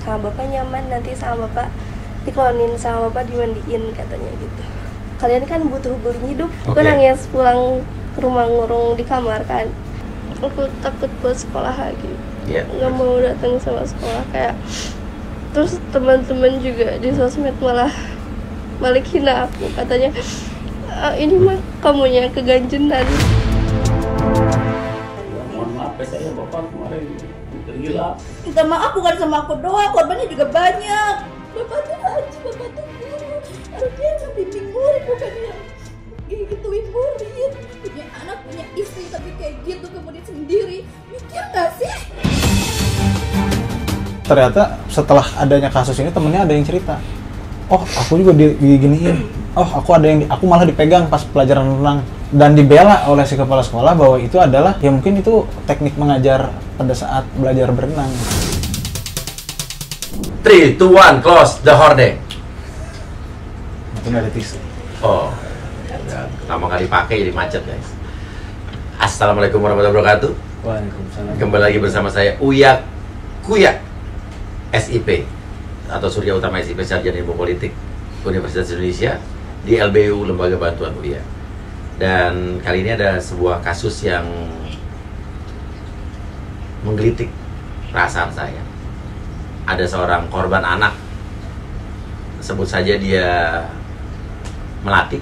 sama bapak nyaman, nanti sama bapak diklonin, sama bapak dimandiin katanya gitu. Kalian kan butuh guling hidup, bukan nangis pulang ke rumah ngurung di kamar kan. Aku takut buat sekolah lagi, nggak mau datang sama sekolah kayak. Terus teman-teman juga di sosmed malah balik hina aku, katanya ini mah kamunya keganjenan. Mohon maaf saya bapak kemarin tergila. Minta maaf bukan sama aku doang, korbannya juga banyak. Bapak tuh haji, bapak tuh guru, harusnya yang bimbing murid bukannya gituin murid. Punya anak, punya istri tapi kayak gitu ke murid sendiri, mikir gak sih? Ternyata setelah adanya kasus ini temennya ada yang cerita, oh aku juga diginiin, oh aku malah dipegang pas pelajaran renang, dan dibela oleh si kepala sekolah bahwa itu adalah ya mungkin itu teknik mengajar pada saat belajar berenang. 3, 2, 1, close the horde. Itu nggak ada tisu. Oh, udah pertama kali pakai jadi macet guys. Assalamualaikum warahmatullahi wabarakatuh. Waalaikumsalam. Kembali lagi bersama saya Uya Kuya SIP atau Surya Utama SIP, Sarjana Ilmu Politik Universitas Indonesia di LBU Lembaga Bantuan Uya. Dan kali ini ada sebuah kasus yang menggelitik perasaan saya. Ada seorang korban anak, sebut saja dia Melati,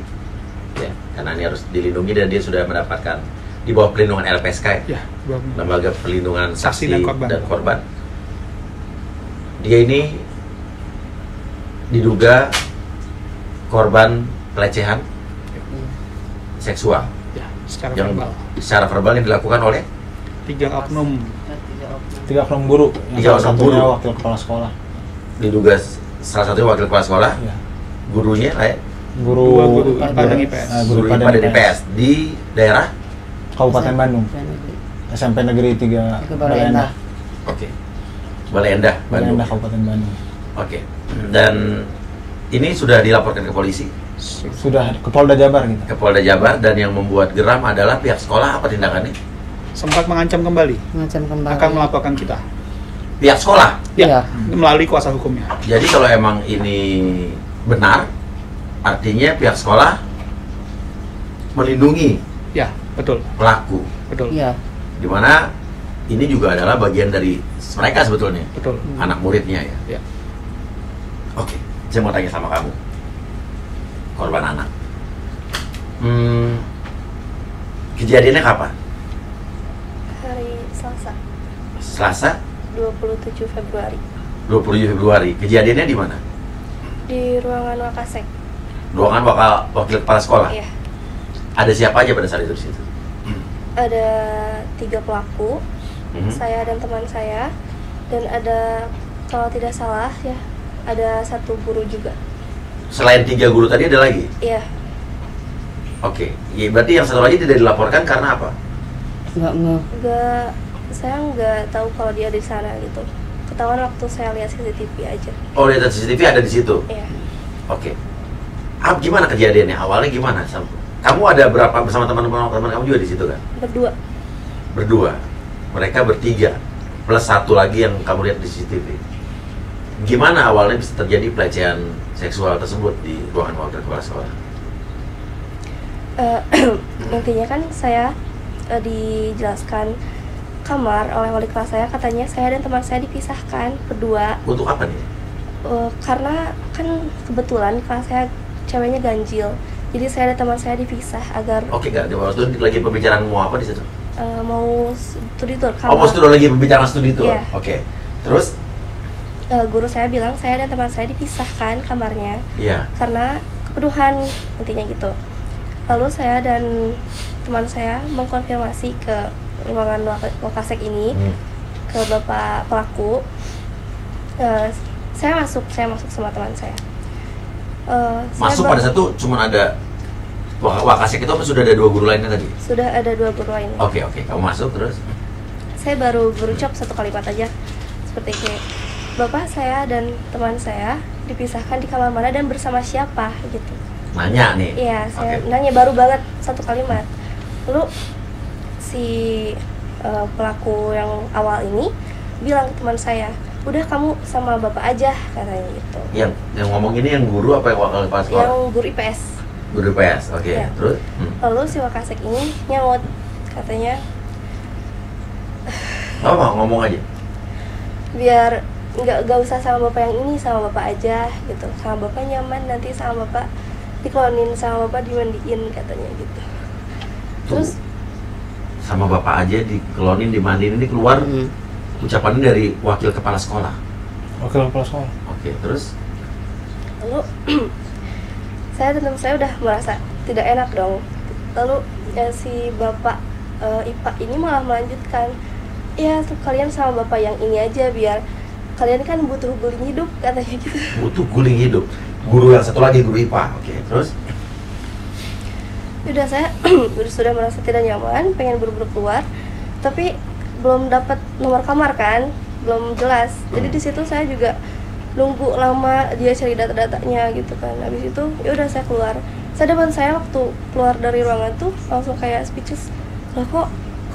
ya, karena ini harus dilindungi dan dia sudah mendapatkan di bawah perlindungan LPSK, ya, Lembaga Perlindungan Saksi dan Korban. Dia ini diduga korban pelecehan seksual, Ya, secara verbal yang dilakukan oleh tiga oknum guru, Tiga salah oknum satunya guru. wakil kepala sekolah. Diduga salah satunya wakil kepala sekolah, Ya. gurunya guru Padang IPS. guru IPA dan IPS di daerah Kabupaten Bandung, SMP Negeri 3 Balai Endah. Oke. Balai Endah, Balai Bandung. Endah Kabupaten Bandung. Oke. Dan ini sudah dilaporkan ke polisi, Sudah ke Polda Jabar gitu. ke Polda Jabar, dan yang membuat geram adalah pihak sekolah. Apa tindakannya? Sempat mengancam kembali akan melaporkan kita. Pihak sekolah. Ya, melalui kuasa hukumnya. Jadi kalau emang ini benar, artinya pihak sekolah melindungi Ya, betul. pelaku. Betul. Iya, Dimana ini juga adalah bagian dari mereka sebetulnya, Betul. anak muridnya ya. Ya. Oke, saya mau tanya sama kamu, korban anak. Kejadiannya kapan? Hari Selasa, Selasa 27 Februari 27 Februari. Kejadiannya di mana? di ruangan Wakasek. Ruangan wakil kepala sekolah. Iya, Ada siapa aja pada saat itu di situ? ada 3 pelaku, Mhm. saya dan teman saya, dan ada, kalau tidak salah ya, ada 1 guru juga. Selain 3 guru tadi ada lagi? Iya, Oke, ya, berarti yang satu lagi tidak dilaporkan karena apa? saya nggak tahu kalau dia di sana gitu. Ketahuan waktu saya lihat CCTV aja. Oh, lihat CCTV ada di situ. Iya, Oke. Gimana kejadiannya? Awalnya gimana? Kamu ada berapa bersama teman-teman kamu juga di situ kan? berdua. Berdua. Mereka bertiga plus 1 lagi yang kamu lihat di CCTV. Gimana awalnya bisa terjadi pelecehan seksual tersebut di ruangan wakil kepala sekolah? Intinya kan saya dijelaskan kamar oleh wali kelas saya, katanya saya dan teman saya dipisahkan berdua. Untuk apa nih? Karena kan kebetulan kelas saya ceweknya ganjil, jadi saya dan teman saya dipisah agar Oke, gak? Waktu lagi pembicaraan mau apa di situ? mau studi tour Oh, mau studi lagi pembicaraan studi tour. Iya. Oke. Terus? Guru saya bilang saya dan teman saya dipisahkan kamarnya Iya. karena kepeduhan, intinya gitu. Lalu saya dan teman saya mengkonfirmasi ke ruangan Wakasek ini, ke bapak pelaku. Saya masuk sama teman saya. Masuk pada satu cuman ada Wakasek itu apa sudah ada 2 guru lainnya tadi? Sudah ada 2 guru lain. Oke, kamu masuk terus? Saya baru berucap 1 kalimat aja, seperti kayak, bapak saya dan teman saya dipisahkan di kamar mana dan bersama siapa gitu. Nanya nih. Iya, saya Oke. nanya baru banget 1 kalimat. Lalu si pelaku yang awal ini bilang ke teman saya, udah kamu sama bapak aja katanya gitu. Yang ngomong ini yang guru apa yang wakil kepala sekolah? Yang guru IPS. Guru IPS, oke. Ya. Terus? Lalu si Wakasek ini nyaut katanya, ngomong aja. biar nggak usah sama bapak yang ini, sama bapak aja gitu. Sama bapak nyaman, nanti sama bapak diklonin, sama bapak dimandiin katanya gitu. Terus sama bapak aja diklonin, dimandiin, ini keluar ucapannya dari wakil kepala sekolah. Wakil kepala sekolah. Oke, terus? Lalu saya dan teman saya udah merasa tidak enak dong. Lalu ya, si bapak IPA ini malah melanjutkan, ya tuh kalian sama bapak yang ini aja, biar kalian kan butuh guling hidup katanya gitu. Butuh guling hidup. Guru yang satu lagi guru IPA. Oke, terus? Udah saya sudah merasa tidak nyaman, pengen buru-buru keluar, tapi belum dapat nomor kamar kan, belum jelas. Jadi di situ saya juga nunggu lama, dia cari data-datanya gitu kan. Habis itu ya udah saya keluar. Saya waktu keluar dari ruangan tuh langsung kayak speechless. Lah kok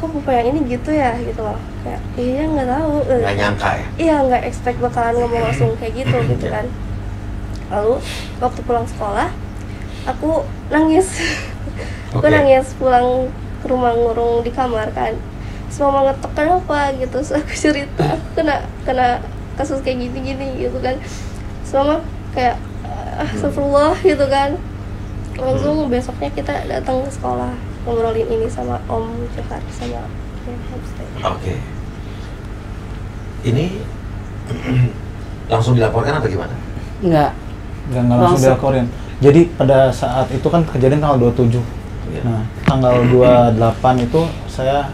bapak yang ini gitu ya gitu loh. Kayak iya nggak tahu. Nggak nyangka ya? Iya, nggak expect bakalan ngomong langsung kayak gitu gitu kan. Lalu waktu pulang sekolah aku nangis. Aku nangis pulang ke rumah, ngurung di kamar kan. Semua ngetok kenapa gitu. Terus aku cerita aku kena kasus kayak gini gitu kan. Semua kayak astagfirullah gitu kan. Langsung besoknya kita datang ke sekolah ngobrolin ini sama Om Johar sama Oke. Ini langsung dilaporkan atau gimana? Enggak langsung dilaporin. Jadi pada saat itu kan kejadian tanggal 27. Nah, tanggal 28 itu saya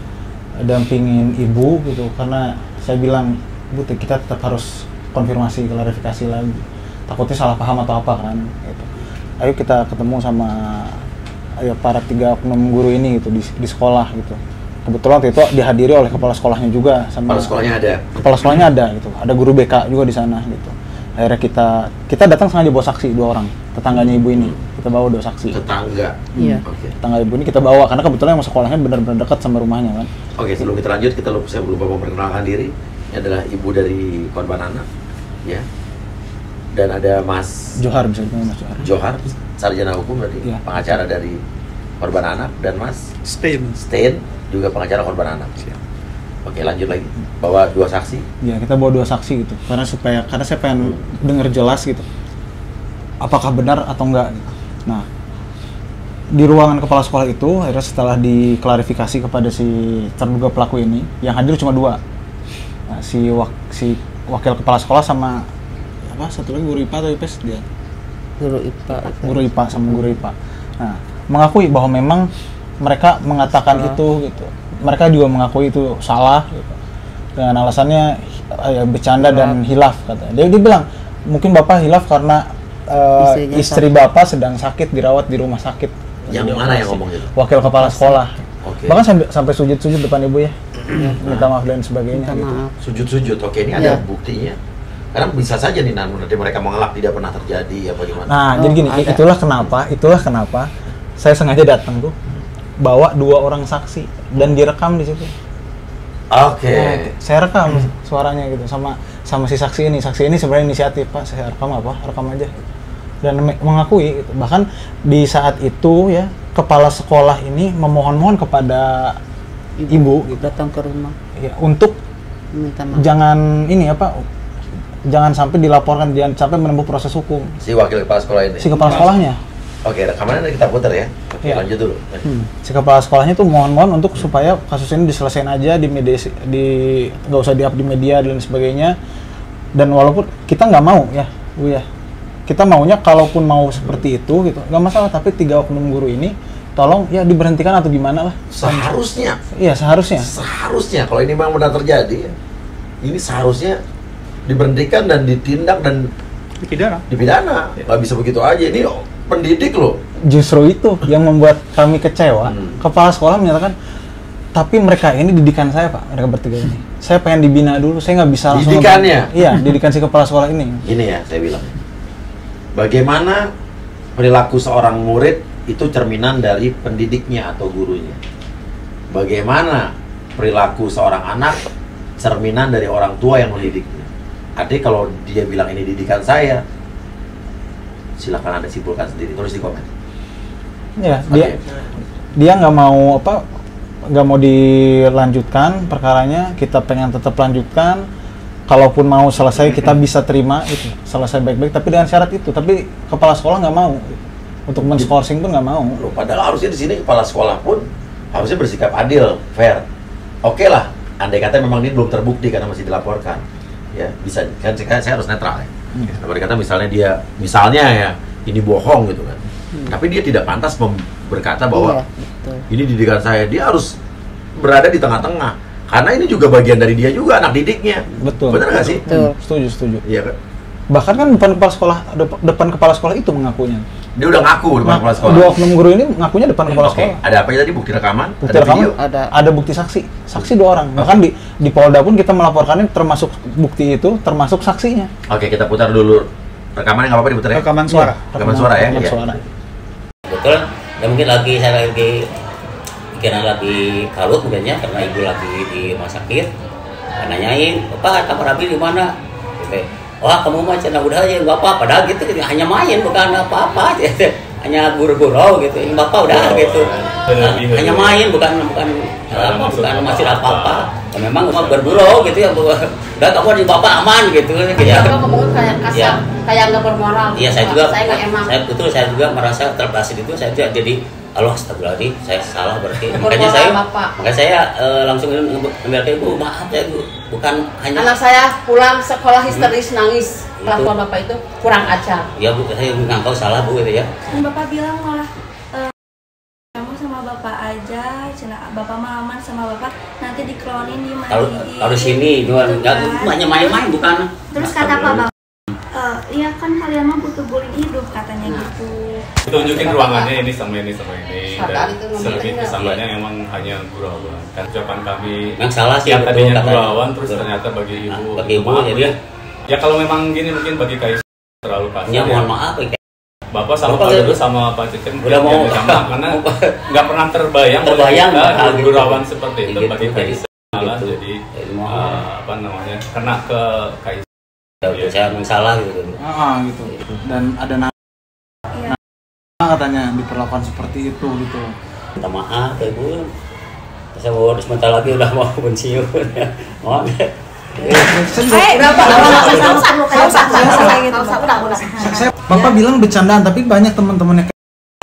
dampingin ibu gitu, karena saya bilang, Bu, kita tetap harus konfirmasi, klarifikasi lagi. Takutnya salah paham atau apa kan gitu. Ayo kita ketemu sama para 3 oknum guru ini gitu di sekolah gitu. Kebetulan waktu itu dihadiri oleh kepala sekolahnya juga, sama Kepala sekolahnya ada. Kepala sekolahnya ada gitu. Ada guru BK juga di sana gitu. Akhirnya kita datang sengaja bawa saksi 2 orang, tetangganya ibu ini. Kita bawa 2 saksi. Tetangga. Iya. Oke. Tetangga ibu ini kita bawa karena kebetulan yang sekolahnya benar-benar dekat sama rumahnya kan. Oke, sebelum kita lanjut, saya belum memperkenalkan diri. Ini adalah ibu dari korban anak, ya. Dan ada Mas Johar, bisa dipanggil Mas Johar. Johar, sarjana hukum berarti, Iya. pengacara dari korban anak, dan Mas Stein. juga pengacara korban anak. Siap. Oke, lanjut lagi. Bawa 2 saksi. Ya, kita bawa 2 saksi gitu. Karena saya pengen denger jelas gitu. Apakah benar atau enggak gitu. Nah, di ruangan kepala sekolah itu akhirnya setelah diklarifikasi kepada si terduga pelaku ini, yang hadir cuma 2. Nah, si wakil kepala sekolah sama satu lagi guru IPA atau IPS dia? Guru IPA sama guru IPA. Nah, mengakui bahwa memang mereka mengatakan itu gitu. Mereka juga mengakui itu salah gitu. Dengan alasannya bercanda dan hilaf katanya. Dia bilang mungkin Bapak hilaf karena istri Bapak sedang sakit, dirawat di rumah sakit. Yang mana yang ngomong itu? Wakil kepala sekolah. Oke. Bahkan sampai sujud-sujud depan ibu ya. Minta maaf dan sebagainya gitu. Sujud-sujud. Oke, ini ada buktinya. Karena bisa saja nih nanti mereka mengelak tidak pernah terjadi apa gimana. Nah, jadi gini, itulah kenapa saya sengaja datang tuh bawa 2 orang saksi dan direkam di situ. Oke. Nah, saya rekam suaranya gitu sama si saksi ini. Saksi ini sebenarnya inisiatif, Pak. Saya rekam rekam aja. Dan mengakui gitu. Bahkan di saat itu ya, kepala sekolah ini memohon-mohon kepada ibu gitu, datang ke rumah ya, untuk minta maaf. Jangan sampai dilaporkan, jangan sampai menempuh proses hukum. Si wakil kepala sekolah ini. Si kepala sekolahnya. Oke, rekamannya kita putar ya. Oke, Iya. lanjut dulu. Si kepala sekolahnya tuh mohon-mohon untuk supaya kasus ini diselesaikan aja di media, nggak usah di-up di media dan sebagainya. Dan walaupun kita nggak mau ya, Bu ya, kita maunya kalaupun mau seperti itu gitu, nggak masalah. Tapi 3 oknum guru ini tolong ya diberhentikan atau gimana lah. Seharusnya. Iya, seharusnya. Seharusnya kalau ini memang benar terjadi, ini seharusnya diberhentikan dan ditindak dan dipidana. Nggak bisa begitu aja. Ini pendidik loh. Justru itu yang membuat kami kecewa. Kepala sekolah menyatakan, tapi mereka ini didikan saya, Pak. Mereka bertiga ini. Saya pengen dibina dulu. Saya nggak bisa langsung. Didikannya? Iya, didikan si kepala sekolah ini. Ini ya saya bilang. Bagaimana perilaku seorang murid itu cerminan dari pendidiknya atau gurunya. Bagaimana perilaku seorang anak cerminan dari orang tua yang mendidiknya. Adik kalau dia bilang ini didikan saya, silakan Anda simpulkan sendiri, tulis di komen. Ya, Oke. dia nggak mau nggak mau dilanjutkan perkaranya, kita pengen tetap lanjutkan. Kalaupun mau selesai, kita bisa terima itu, selesai baik-baik, tapi dengan syarat itu. Tapi kepala sekolah nggak mau, untuk men-skorsing pun nggak mau. Loh, padahal harusnya di sini kepala sekolah pun harusnya bersikap adil, fair. Oke lah, andai kata memang ini belum terbukti karena masih dilaporkan, ya bisa kan saya harus netral ya. Andai kata misalnya ya ini bohong gitu kan, tapi dia tidak pantas berkata bahwa ini didikan saya. Dia harus berada di tengah-tengah. Karena ini juga bagian dari dia juga, anak didiknya. Betul. Benar nggak sih? Betul. Setuju. Iya kan? Bahkan kan depan kepala sekolah itu mengakunya. Dia udah ngaku depan kepala sekolah. Dua oknum guru ini ngakunya depan kepala sekolah. Ada apa ya tadi? Bukti rekaman? Bukti ada rekaman? video? Ada bukti saksi 2 orang. Bahkan di Polda pun kita melaporkannya, termasuk bukti itu, termasuk saksinya. Oke, kita putar dulu rekamannya, nggak apa-apa diputar ya? Rekaman suara. Rekaman suara ya? Rekaman Iya. suara. Betul, dan mungkin saya lagi pikiran lagi kalut mungkinnya karena ibu lagi di rumah sakit. Nanyain, Pak, kamar Abi di mana? Gitu. Wah, kamu mah cina udah aja bapak, padahal gitu hanya main bukan apa-apa, hanya guru-guru gitu. Yang bapak udah gitu. Hanya main bukan masih apa-apa. Ya, memang cuma berburu gitu ya, udah kamu di bapak aman gitu. Ya, kamu kayak kasar, kayak nggak bermoral. Iya, saya nggak saya juga merasa terpleset itu. Saya juga jadi astagfirullahaladzim, saya salah berarti. Makanya saya langsung ngambil ke ibu, maaf ya ibu, bukan hanya anak saya pulang sekolah histeris nangis. Kelakuan bapak itu kurang ajar. Ya bu, saya nggak salah bu gitu ya. Bapak bilang malah kamu sama bapak aja, cina bapak mah aman sama bapak, nanti diklonin dimandiin. Harus sini, nggak hanya main-main bukan. Terus kata Pak iya kan kalian mah butuh bullying hidup katanya gitu. Tunjukin ruangannya ini sama ini sama ini, Saat dan itu selebih ngomongnya kesamanya emang hanya gurauan. Kan ucapan kami Yang salah sih yang betul, tadinya katanya. gurauan terus Betul. ternyata bagi ibu. Bagi ibu maaf, jadi ya kalau memang gini mungkin bagi Kais terlalu kasar. ya mohon maaf ya. Bapak sama Bapak Pak udah- Dodo sama Pak Cecep udah mau sama karena nggak pernah terbayang oleh Terbayang, kita hal gitu. gurauan seperti itu Gitu, bagi jadi Kais malah gitu. jadi Jadi mohon. apa namanya kena ke Kais. Ya, saya memang salah gitu. Gitu. Dan ada katanya diperlakukan seperti itu gitu. Minta maaf ya ibu. Saya mau sebentar lagi udah mau pensiun. Mohon ya. Bapak bilang bercandaan, tapi banyak teman-temannya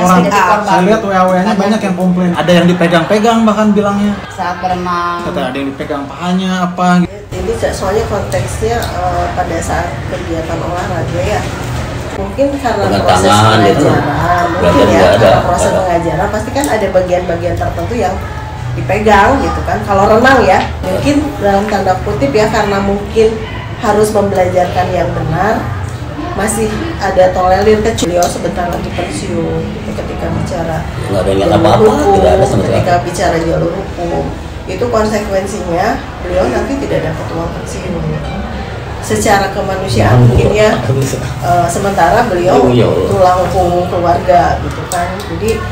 orang. Jadi korban. Saya lihat WA-nya banyak yang komplain. Ada yang dipegang-pegang bahkan bilangnya. Saat berenang. Kata ada yang dipegang pahanya apa gitu. Ini soalnya konteksnya pada saat kegiatan olahraga ya, mungkin karena Dengan proses tangan, gitu. pengajaran, mungkin Belajar ya juga ada. karena proses pengajaran pasti kan ada bagian-bagian tertentu yang dipegang gitu kan. Kalau renang ya, mungkin dalam tanda kutip ya karena mungkin harus membelajarkan yang benar, masih ada tolerir kecuali sebentar lagi pensiun gitu, ketika bicara Nggak ada niat jalur apa-apa, hukum, tidak ada sama sekali. ketika bicara jalur hukum itu konsekuensinya beliau nanti tidak dapat uang pensiun secara kemanusiaan mungkin ya. Sementara beliau Ya Allah. tulang punggung keluarga gitu kan. Jadi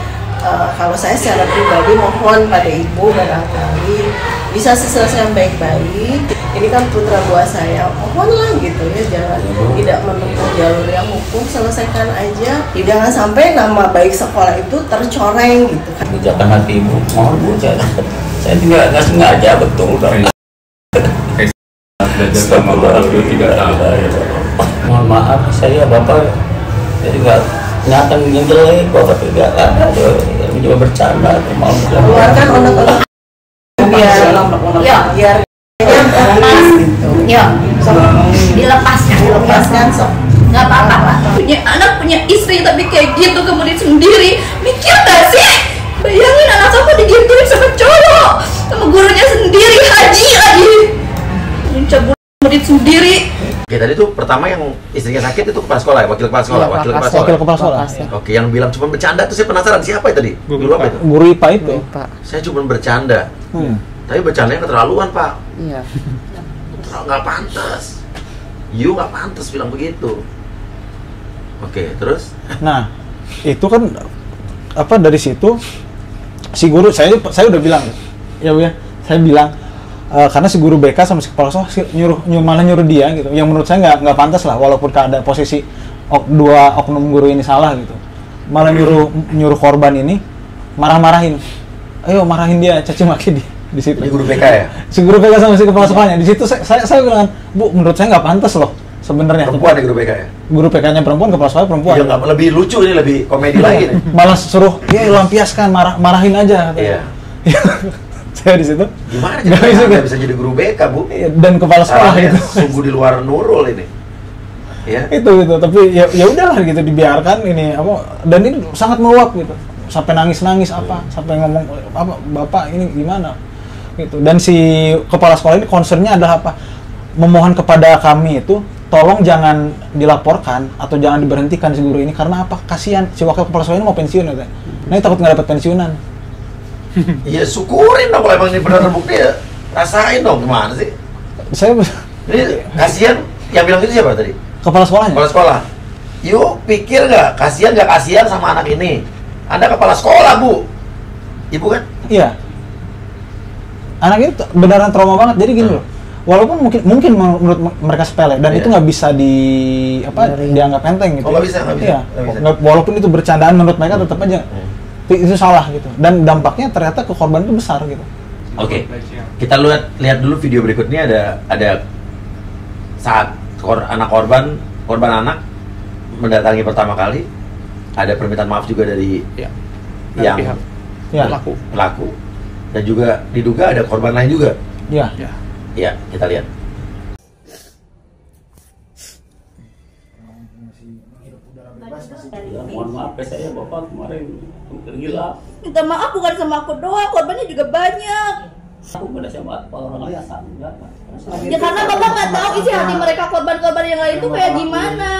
kalau saya secara pribadi mohon pada ibu barangkali bisa selesai yang baik-baik. Ini kan putra buah saya, mohonlah gitu ya, jangan tidak menempuh jalur yang hukum, selesaikan aja. Jangan sampai nama baik sekolah itu tercoreng gitu kan. Ucapan hati ibu, mohon bu, saya nggak sengaja betul. Belajar sama Pak Dodo 3 tahun. Mohon maaf, saya bapak jadi nggak nyata yang jelek, bapak tidak ada. Ini cuma bercanda, mau Keluarkan unek-unek biar lepas gitu. Ya, Dilepaskan sok. nggak apa-apa Pak. Punya anak, punya istri, tapi kayak gitu kemudian sendiri. Mikir gak sih? Bayangin anak aku digituin sama cowok, sama gurunya sendiri, haji lagi. Mencabut murid sendiri. Oke, tadi tuh pertama yang istrinya sakit itu kepala sekolah ya, wakil kepala sekolah, wakil kepala sekolah. Wakil kepala sekolah. Oke, yang bilang cuma bercanda tuh saya penasaran siapa ya tadi? Guru apa itu? Guru IPA itu. Saya cuma bercanda. Tapi bercandanya keterlaluan, Pak. Iya. Nggak pantas. You nggak pantas bilang begitu. Oke, terus? Nah, itu kan dari situ si guru saya udah bilang ya Bu ya, saya bilang karena si guru BK sama si kepala sekolah malah nyuruh dia gitu, yang menurut saya nggak pantas lah, walaupun ada posisi dua oknum guru ini salah gitu, malah nyuruh korban ini marahin, ayo marahin dia, caci maki di situ. Di guru BK ya? Si guru BK sama si kepala sekolahnya di situ saya bilang, Bu, menurut saya nggak pantas loh sebenarnya. Perempuan ya guru BK ya? Guru BK-nya perempuan, kepala sekolah perempuan. Ya, lebih lucu ini, lebih komedi lagi nih. Malah suruh ya lampiaskan, marahin aja. Iya. Saya di situ. Gimana nggak bisa jadi guru BK, Bu? Dan kepala sekolah itu. Sungguh di luar nurul ini. Ya. Itu tapi ya udahlah gitu, dibiarkan ini apa, dan ini sangat meluap gitu. Sampai nangis apa, sampai ngomong apa, Bapak ini gimana gitu. Dan si kepala sekolah ini concernnya adalah apa? Memohon kepada kami itu tolong jangan dilaporkan atau jangan diberhentikan si guru ini, karena apa? Kasihan si wakil kepala sekolah ini mau pensiun gitu. Nah, takut nggak dapat pensiunan. Iya, syukurin dong kalau emang ini benar terbukti ya. Rasain dong, gimana sih? Ini kasihan, yang bilang itu siapa tadi? Kepala sekolahnya. Kepala sekolah. Yuk, pikir nggak kasihan sama anak ini? Anda kepala sekolah, Bu. Ibu kan? Iya. Anak itu beneran trauma banget. Jadi gini loh. Walaupun mungkin menurut mereka sepele dan itu nggak bisa dianggap enteng gitu. Oh, nggak bisa. Iya. Walaupun itu bercandaan, menurut mereka tetap aja itu salah gitu. Dan dampaknya ternyata ke korban itu besar gitu. Oke. Kita lihat dulu video berikutnya, ada saat anak korban anak mendatangi pertama kali, ada permintaan maaf juga dari yang pihak pelaku, dan juga diduga ada korban lain juga. Iya. Ya, kita lihat. Ya, mohon maaf saya Bapak kemarin tergila. Minta maaf bukan sama aku doang, korbannya juga banyak. Aku pada sama orang lain enggak. Ya karena Bapak nggak tahu isi hati mereka, korban-korban yang lain tuh kayak gimana.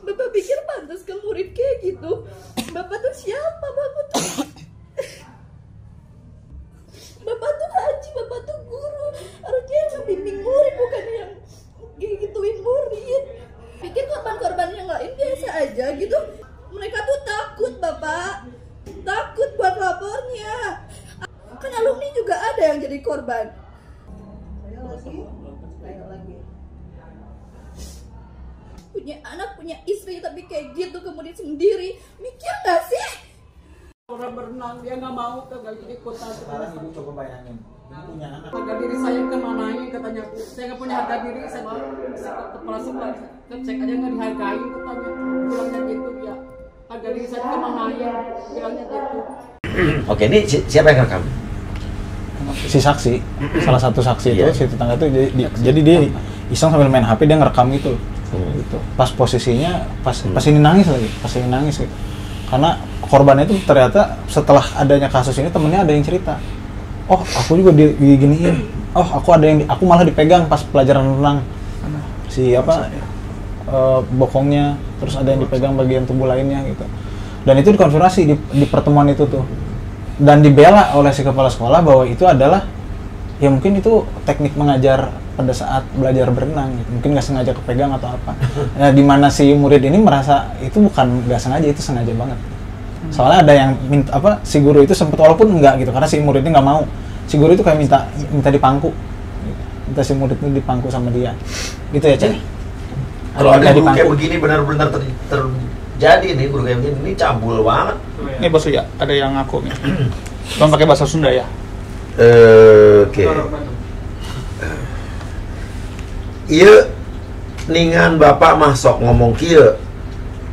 Bapak pikir pantas ke murid kayak gitu? Bapak tuh siapa? Bapak tuh haji, Bapak tuh guru. Harusnya yang bimbing murid, bukan yang gituin murid. Pikir korban-korban yang lain biasa aja gitu. Mereka tuh takut, Bapak. Takut buat lapornya. Kan alumni juga ada yang jadi korban. Punya anak, punya istri, tapi kayak gitu kemudian sendiri. Mikir gak sih? Orang berenang, dia nggak mau kagak jadi kota. Sekarang ibu coba bayangin, punya anak. Harga diri saya kemanain katanya, Bu. Saya nggak punya harga diri, sama kepala sekolah. Cek aja nggak dihargain katanya. Bilangnya gitu ya. Harga diri saya kemanain, bilangnya gitu. Oke, ini siapa yang rekam? Si saksi, salah satu saksi itu, si tetangga itu, jadi dia iseng sambil main HP, dia ngerekam gitu. Gitu. Pas posisinya, pas ini nangis gitu. Karena korbannya itu ternyata setelah adanya kasus ini, temennya ada yang cerita, oh aku juga diginiin, oh aku malah dipegang pas pelajaran renang, bokongnya, terus ada yang dipegang bagian tubuh lainnya gitu. Dan itu dikonfirmasi di pertemuan itu tuh, dan dibela oleh si kepala sekolah bahwa itu adalah ya mungkin itu teknik mengajar pada saat belajar berenang gitu. Mungkin nggak sengaja kepegang atau apa. Nah, di mana si murid ini merasa itu bukan nggak sengaja, itu sengaja banget. Soalnya ada yang si guru itu sempat, walaupun enggak gitu, karena si muridnya nggak mau. Si guru itu kayak minta dipangku, minta si murid itu dipangku sama dia. Gitu ya, Cek. Kalau ada guru kayak begini benar-benar terjadi nih, guru kayak begini, ini cabul banget. Ini Bos ya, ada yang ngaku nih. Bang pakai bahasa Sunda ya? Oke. Iya, ningan bapak masuk ngomong kieu.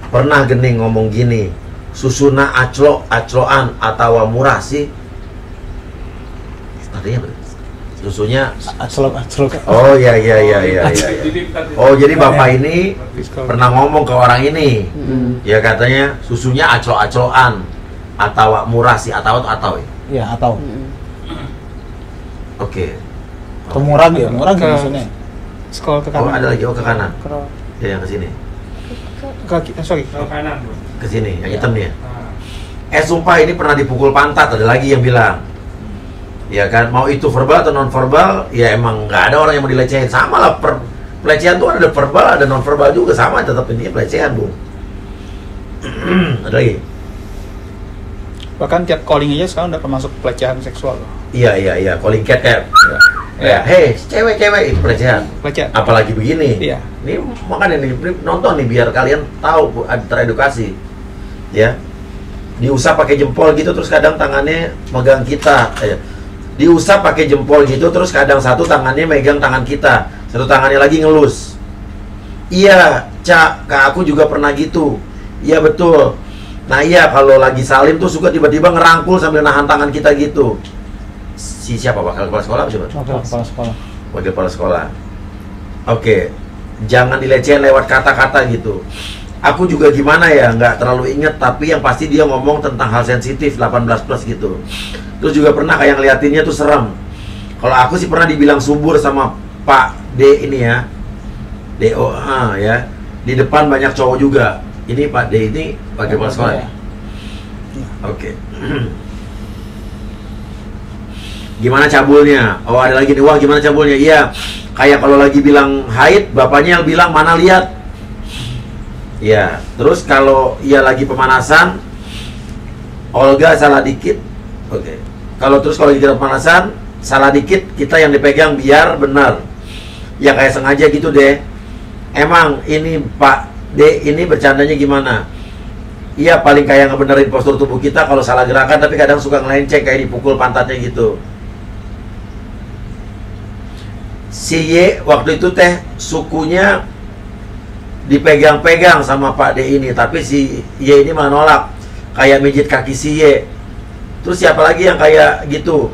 Pernah gening ngomong gini, susuna acloan atau murah sih? Artinya apa? Susunya aclok. Oh iya. Oh, jadi bapak ini pernah ngomong ke orang ini. Ya katanya susunya acloan atau murah sih, atau ya? Iya, atau. Oke. Murah maksudnya. Scroll ke kanan. Oh, ada lagi, ke kanan. Ya, yang ke sini. Ke kanan. Ke sini, yang hitam nih ya. Sumpah ini pernah dipukul pantat, ada lagi yang bilang. Ya kan, mau itu verbal atau non verbal, ya emang nggak ada orang yang mau dilecehin. Sama lah, pelecehan tuh ada verbal, ada non verbal juga, sama tetap ini pelecehan, Bu. Ada lagi. Bahkan chat calling aja sekarang udah termasuk pelecehan seksual. Iya, calling cat kayak hey, cewek-cewek itu pelecehan. Apalagi begini. Iya. Ini makanya nih nonton nih biar kalian tahu, teredukasi. Ya. Diusap pakai jempol gitu terus kadang tangannya megang kita. Diusap pakai jempol gitu terus kadang satu tangannya megang tangan kita, satu tangannya lagi ngelus. Iya, Cak, Kak aku juga pernah gitu. Iya betul. Nah iya, kalau lagi salim tuh suka tiba-tiba ngerangkul sambil nahan tangan kita gitu. Si siapa? Wakil kepala sekolah apa siapa? Wakil kepala sekolah. Wakil kepala sekolah. Oke, jangan dilecehin lewat kata-kata gitu. Aku juga gimana ya, nggak terlalu inget, tapi yang pasti dia ngomong tentang hal sensitif 18 plus gitu. Terus juga pernah kayak ngeliatinnya tuh serem. Kalau aku sih pernah dibilang subur sama Pak D ini ya, DOA ya. Di depan banyak cowok juga. Ini Pak D ini wakil kepala sekolah ya? Oke. Gimana cabulnya? Oh ada lagi nih, wah gimana cabulnya? Iya, kayak kalau lagi bilang haid, bapaknya bilang mana lihat. Iya, terus kalau ia lagi pemanasan, Olga salah dikit. Oke. Kalau lagi kita pemanasan, salah dikit, kita yang dipegang biar benar. Ya kayak sengaja gitu deh. Emang ini Pak D ini bercandanya gimana? Iya paling kayak ngebenerin postur tubuh kita kalau salah gerakan, tapi kadang suka ngelenceng kayak dipukul pantatnya gitu. Si Y waktu itu teh sukunya dipegang-pegang sama Pak D ini, tapi si Y ini malah nolak, kayak mijit kaki si Y. Terus siapa lagi yang kayak gitu?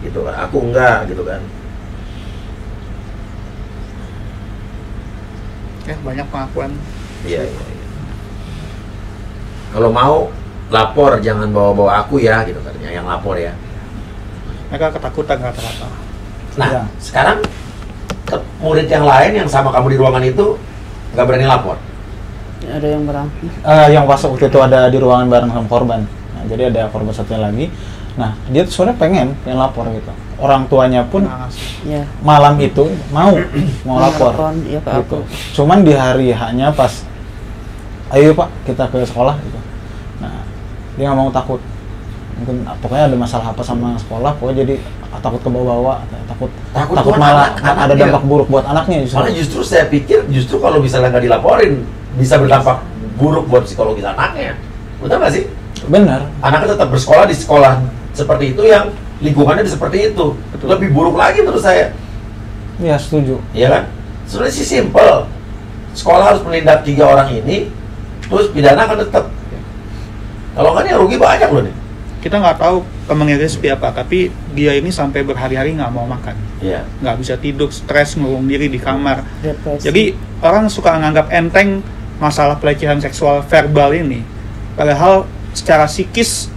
Gitu kan, aku enggak gitu kan. Banyak pengakuan. Iya. Kalau mau lapor jangan bawa-bawa aku ya, gitu katanya yang lapor ya. Mereka ketakutan rata-rata. Nah, sekarang murid yang lain yang sama kamu di ruangan itu nggak berani lapor. Ada yang berani. Yang pas waktu itu ada di ruangan bareng sama korban. Nah, jadi ada korban satunya lagi. Nah, dia tuh sebenarnya pengen lapor gitu. Orang tuanya pun malam itu mau lapor ya, gitu. Cuman di hari H-nya pas ayo Pak kita ke sekolah gitu. Nah, dia nggak mau, takut. Mungkin pokoknya ada masalah apa sama sekolah, pokoknya jadi takut ke bawah-bawah, takut malah ada dampak buruk buat anaknya justru. Malah justru saya pikir kalau misalnya nggak dilaporin bisa berdampak buruk buat psikologis anaknya. Betul nggak sih? Benar. Anaknya tetap bersekolah di sekolah seperti itu yang lingkungannya seperti itu. Betul. Lebih buruk lagi menurut saya. Iya, setuju. Iya kan? Sebenarnya sih simple. Sekolah harus menindak 3 orang ini, terus pidana akan tetap. Kalau nggak nih rugi banyak loh nih. Kita nggak tahu temannya seperti apa, tapi dia ini sampai berhari-hari nggak mau makan. Iya. Nggak bisa tidur, stres, ngurung diri di kamar. Depresi. Jadi orang suka menganggap enteng masalah pelecehan seksual verbal ini. Padahal secara psikis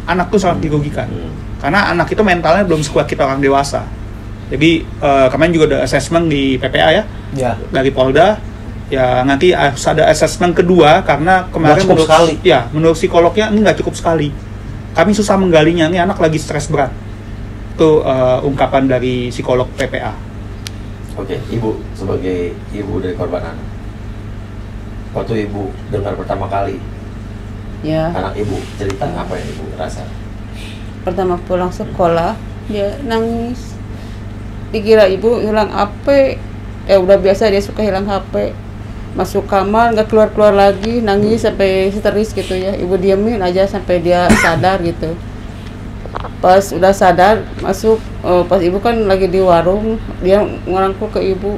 anak tuh sangat dirugikan. Karena anak itu mentalnya belum sekuat kita orang dewasa. Jadi kemarin juga ada assessment di PPA ya, dari Polda. Ya nanti harus ada assessment kedua karena kemarin menurut psikolognya ini nggak cukup sekali. Kami susah menggalinya, ini anak lagi stres berat. Itu ungkapan dari psikolog PPA. Oke, Ibu sebagai ibu dari korban anak, waktu Ibu dengar pertama kali anak Ibu cerita, apa yang Ibu rasa? Pertama pulang sekolah dia nangis, dikira ibu hilang HP. Udah biasa dia suka hilang HP, masuk kamar nggak keluar lagi, nangis sampai histeris gitu ya. Ibu diamin aja sampai dia sadar gitu. Pas udah sadar masuk, pas ibu kan lagi di warung, dia ngerangkul ke ibu,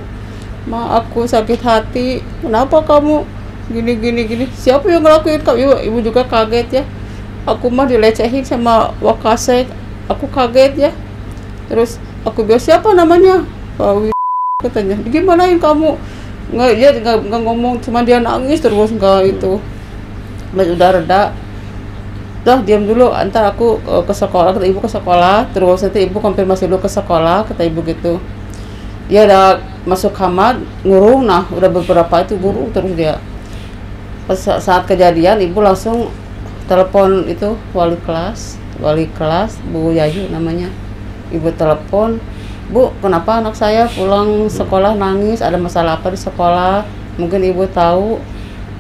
"Ma, aku sakit hati. Kenapa kamu gini? Siapa yang ngelakuin kamu?" Ibu juga kaget ya. Aku mah dilecehin sama Wakasek. Aku kaget ya. Terus aku bilang, "Siapa namanya?" "Pak katanya. "Gimanain kamu?" Dia nggak ngomong, cuma dia nangis terus nggak itu. Udah reda. Dah diam dulu, antar aku ke sekolah, kata ibu ke sekolah. Terus nanti ibu konfirmasi dulu ke sekolah, kata ibu gitu. Dia udah masuk kamar, ngurung, nah udah beberapa itu ngurung terus dia. Pas saat kejadian ibu langsung telepon itu wali kelas Bu Yayu namanya. Ibu telepon, "Bu, kenapa anak saya pulang sekolah nangis, ada masalah apa di sekolah? Mungkin ibu tahu."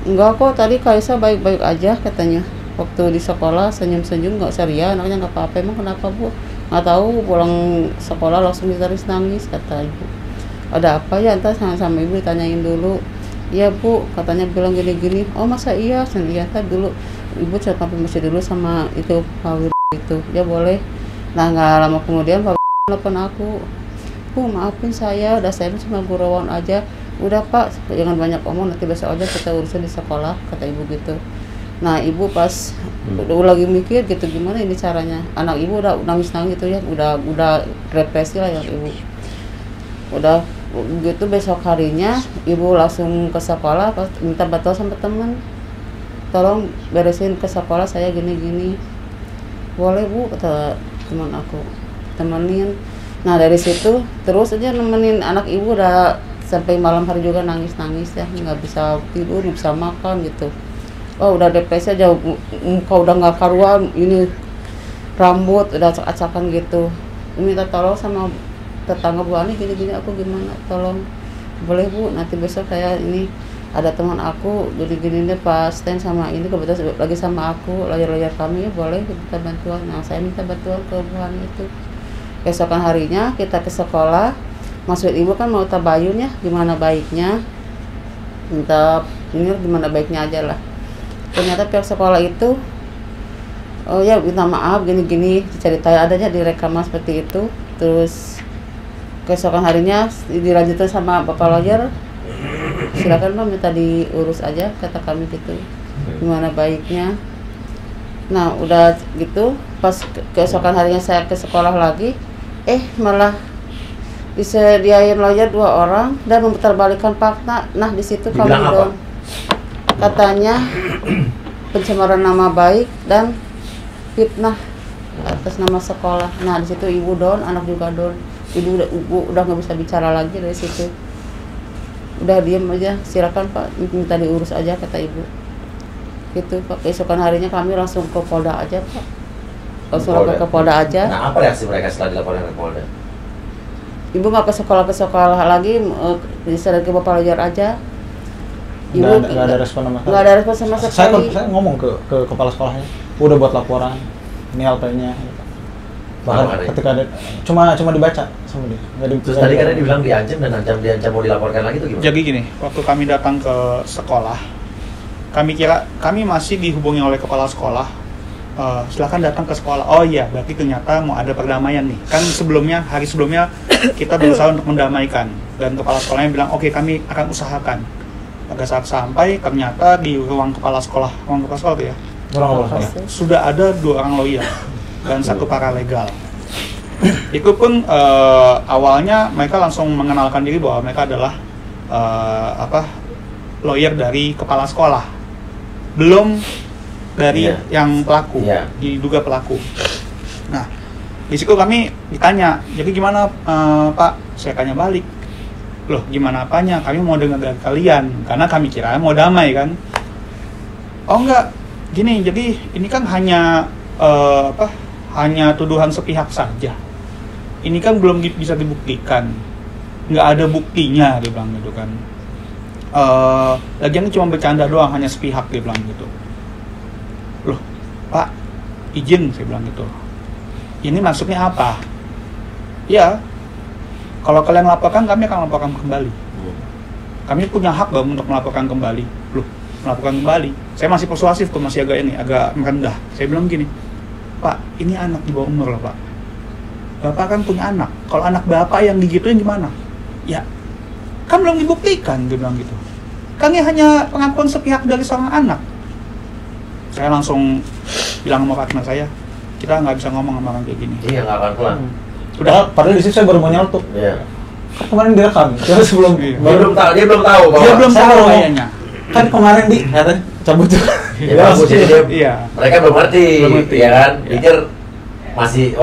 "Enggak kok, tadi Kaisa baik-baik aja," katanya. waktu di sekolah senyum-senyum nggak ceria, anaknya nggak apa-apa. Emang kenapa Bu? Nggak tahu, pulang sekolah langsung histeris nangis, kata ibu. Ada apa ya? Entah sama ibu ditanyain dulu. Iya Bu, katanya bilang gini-gini. Oh masa iya? Iya, dulu ibu cakap masih dulu sama itu Pak Wir itu, dia boleh. Nah nggak lama kemudian Pak Wir telepon aku, Bu maafin saya, udah saya cuma gurauan aja. Udah Pak, jangan banyak omong, nanti besok aja kita urusin di sekolah, kata ibu gitu. Nah ibu pas udah lagi mikir gitu, gimana ini caranya. Anak ibu udah nangis-nangis gitu ya, udah depresi lah ya ibu. Udah gitu besok harinya ibu langsung ke sekolah, pas minta bantuan sama teman. Tolong beresin ke sekolah saya gini-gini. Boleh Bu, kata teman aku, temenin. Nah dari situ terus aja nemenin anak ibu, udah sampai malam hari juga nangis-nangis ya, nggak bisa tidur, nggak bisa makan gitu. Oh udah depresi aja, muka udah nggak karuan, ini rambut udah acak-acakan gitu. Minta tolong sama tetangga, Bu Ani gini-gini aku gimana, tolong. Boleh Bu, nanti besok saya ini ada teman aku gini-gini deh pas stand sama ini kebetulan lagi sama aku, lawyer kami ya, boleh kita bantuan. Nah saya minta bantuan ke Bu Ani itu. Besokan harinya kita ke sekolah. Maksud ibu kan mau tabayun ya, gimana baiknya, minta ini gimana baiknya aja lah. Ternyata pihak sekolah itu, oh ya minta maaf gini-gini, diceritain adanya di rekaman seperti itu. Terus keesokan harinya dilanjutkan sama Bapak lawyer, silakan Pak minta diurus aja, kata kami gitu, gimana baiknya. Nah udah gitu, pas keesokan harinya saya ke sekolah lagi, malah disediain lawyer 2 orang dan memutarbalikkan fakta. Nah di situ kami dong katanya pencemaran nama baik dan fitnah atas nama sekolah. Nah di situ ibu down, anak juga down. Ibu udah nggak bisa bicara lagi dari situ. Udah diem aja, silakan Pak minta diurus aja, kata ibu. Gitu Pak. Keesokan harinya kami langsung ke Polda aja Pak. Langsung ke Polda aja. Nah apa reaksi mereka setelah dilaporkan ke Polda? Ibu nggak ke sekolah lagi, diserahkan ke Bapak lawyer aja. Ibu nggak ada respon sama sekali. Nggak ada respon sama sekali. Saya ngomong ke kepala sekolahnya, udah buat laporan, ini LP-nya. Bahkan ketika ada cuma dibaca sama dia. Terus tadi kan dibilang diancam dan diancam mau dilaporkan lagi itu gimana? Jadi gini, waktu kami datang ke sekolah, kami masih dihubungi oleh kepala sekolah. Silakan datang ke sekolah. Oh iya, berarti ternyata mau ada perdamaian nih. Kan hari sebelumnya kita berusaha untuk mendamaikan, dan kepala sekolahnya bilang oke, kami akan usahakan. Pada saat sampai, ternyata di ruang kepala sekolah itu ya, sudah ada 2 orang lawyer dan 1 paralegal. Itu pun awalnya mereka langsung mengenalkan diri bahwa mereka adalah lawyer dari kepala sekolah, belum dari yang pelaku, diduga pelaku. Nah, di situ kami ditanya, jadi gimana Pak? Saya tanya balik, loh gimana apanya? Kami mau dengar dari kalian, karena kami kira mau damai kan. Oh enggak, gini, jadi ini kan hanya hanya tuduhan sepihak saja. Ini kan belum bisa dibuktikan, nggak ada buktinya, dia bilang gitu kan. Lagian cuma bercanda doang, hanya sepihak, dia bilang gitu. Loh Pak, izin, saya bilang gitu. Ini maksudnya apa? Ya, kalau kalian laporkan, kami akan laporkan kembali. Kami punya hak dong untuk melaporkan kembali. Loh, melaporkan kembali? Saya masih persuasif tuh, masih agak merendah. Saya bilang gini, Pak, ini anak di bawah umur lah Pak. Bapak kan punya anak. Kalau anak Bapak yang digituin gimana? Ya, kan belum dibuktikan, dia bilang gitu. Kami hanya pengakuan sepihak dari seorang anak. Saya langsung bilang sama partner saya, kita nggak bisa ngomong sama orang kayak gini. Iya, nggak akan pulang. Udah, padahal di situ saya baru mau nyeletuk. Iya. Kan kemarin direkam, dia sebelum dia belum tahu bahwa dia belum tahu kayaknya. Kan kemarin cabut juga. Iya. Mereka belum ngerti, ya kan? Pikir masih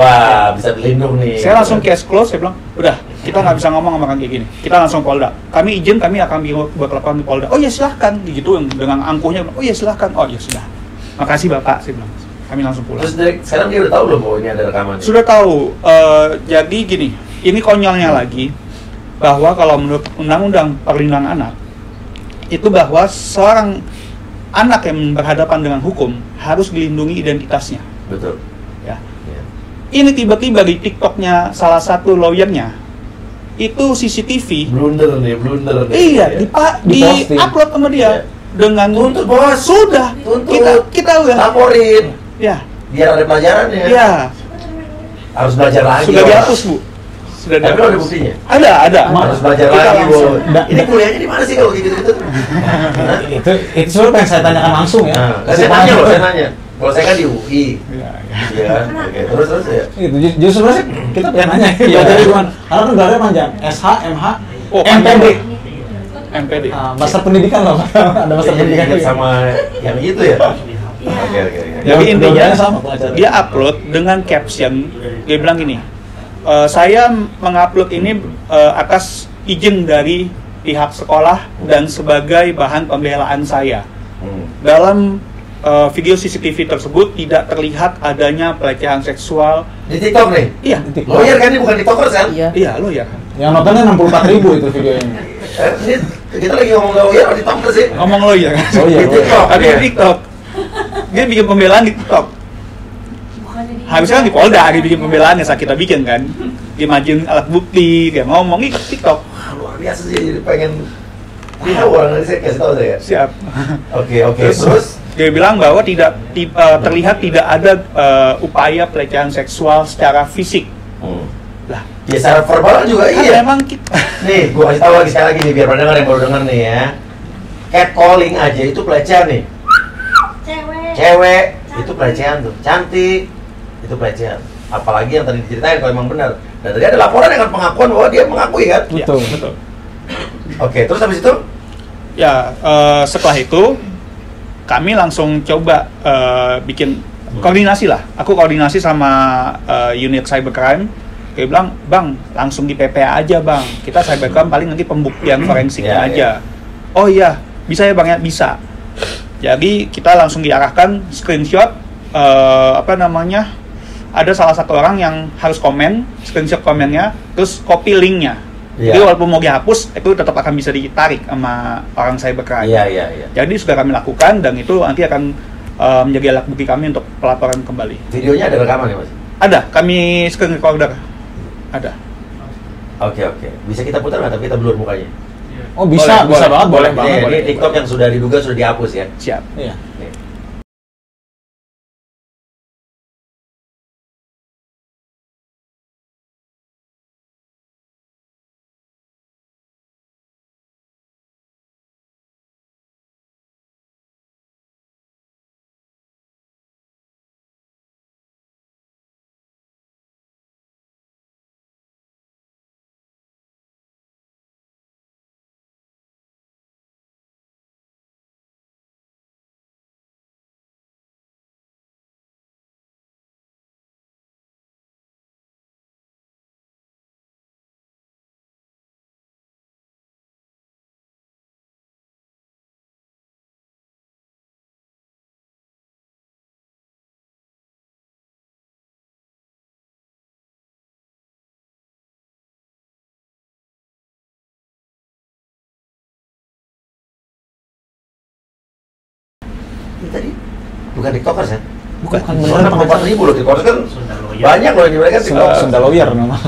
bisa berlindung nih. Saya langsung case close, saya bilang, udah, kita nggak bisa ngomong sama orang kayak gini. Kita langsung Polda. Kami izin, kami akan buat laporan di Polda. Oh ya silahkan, gitu dengan angkuhnya. Oh ya silahkan. Oh ya sudah. Makasih Bapak, saya bilang. Kami langsung pulang. Terus sekarang dia udah tahu belum bahwa ini ada rekaman? Sudah tahu. Jadi gini, ini konyolnya lagi, bahwa kalau menurut Undang-Undang Perlindungan Anak, itu bahwa seorang anak yang berhadapan dengan hukum harus dilindungi identitasnya. Betul. Ya. Ya. Ini tiba-tiba di TikToknya salah satu lawyernya itu CCTV. Blunder nih. Iya, Ya. di upload sama dia dengan Tuntut, bos. sudah Tuntut. kita udah Laporin. ya Biar ada pelajaran ya. ya Harus belajar lagi. sudah orang. dihapus Bu. Sudah Tapi lo ada dihapus. buktinya. Ada. Harus belajar Kita lagi, langsung. Bu. Ini kuliahnya di mana sih kalau gitu-gitu? Itu sebenarnya pengen saya tanyakan langsung ya. Nah, saya nanya. Kalau saya kan di UI. Iya. Iya kan? Oke, terus ya. Itu justru sebenarnya kita pengen nanya Iya. belajar di mana. Karena kan gelarnya panjang, SH, MH, Oh, MPD. MPD. Master pendidikan loh. Ada master pendidikan Ingat juga. sama yang itu ya. Oke. Jadi intinya sama pengacara. dia upload dengan caption, dia bilang gini, saya mengupload ini atas izin dari pihak sekolah dan sebagai bahan pembelaan saya. Dalam video CCTV tersebut tidak terlihat adanya pelecehan seksual. Di TikTok nih. Iya, Di TikTok. Lawyer kan ini bukan TikTokers kan? Iya. lo ya. Yang nontonnya 64.000 itu videonya. Ini kita lagi ngomong lawyer atau TikTokers sih? Ngomong lo ya kan? Oh iya. Di TikTok. Tapi di TikTok, dia bikin pembelaan di TikTok. Harusnya kan di Polda dia bikin pembelaannya, saat kita bikin kan. Dia majuin alat bukti, dia ngomong di TikTok. Luar biasa sih, jadi pengen tahu orang dari saya kasih tahu saya. Siap. Oke. Terus Dia bilang bahwa terlihat tidak ada upaya pelecehan seksual secara fisik. Lah, ya secara verbal juga kan iya. memang kita Nih, gua kasih tahu lagi sekali lagi nih biar pendengar yang baru dengar nih ya. Catcalling aja itu pelecehan nih. Cewek itu pelecehan tuh. Cantik itu pelecehan. Apalagi yang tadi diceritain kalau memang benar. Dan tadi ada laporan dengan pengakuan bahwa dia mengakui kan. Ya, Betul. betul. Oke, terus habis itu Ya, setelah itu kami langsung coba bikin koordinasi lah. Aku koordinasi sama unit cybercrime. Dia bilang, Bang, langsung di PPA aja Bang. Kita cybercrime paling nanti pembuktian forensiknya Ya, aja. Oh iya, bisa ya Bang ya? Bisa. Jadi kita langsung diarahkan screenshot ada salah satu orang yang harus komen, screenshot komennya, terus copy linknya. Iya. Jadi walaupun mau dihapus, itu tetap akan bisa ditarik sama orang cybercrime. Iya. Jadi sudah kami lakukan dan itu nanti akan menjadi alat bukti kami untuk pelaporan kembali. Videonya ada rekaman ya, Mas? Ada, kami screen recorder. Ada. Oke. Bisa kita putar nggak? Tapi kita blur mukanya. Oh bisa banget, boleh banget. Ini boleh. TikTok yang sudah diduga sudah dihapus ya. Siap. Iya. Nih. Ini tadi bukan TikTokers ya? Bukan. Soalnya 64.000 loh, TikTokers kan banyak loh yang mereka TikTokers. Sunda lawyer memang.